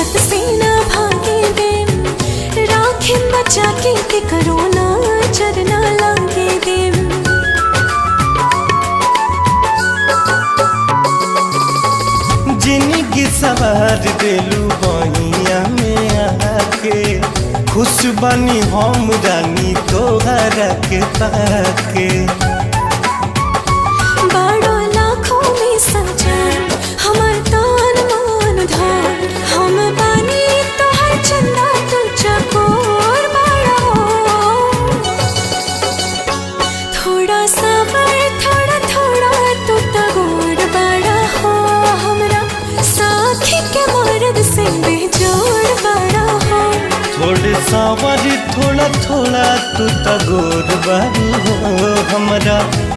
किस्मत से ना भागे दे, राखे बचा के करो ना चरना लागे दे। जिंदगी सवार देलू बहिया में आके, खुश बनी हम रानी तोहरा के पाके। बड़ो लाखों में सजान हमार तान मान धान, हम बानी तोहर चंदा तू चकोर बड़ा हो। थोड़ा सबर थोड़ा थोड़ा तू तगोर बड़ा हो, हमरा साथी के मर्द से बेजोड़ बड़ा हो। थोड़े सावर थोड़ा थोड़ा तू तगोर बारू हो हमरा।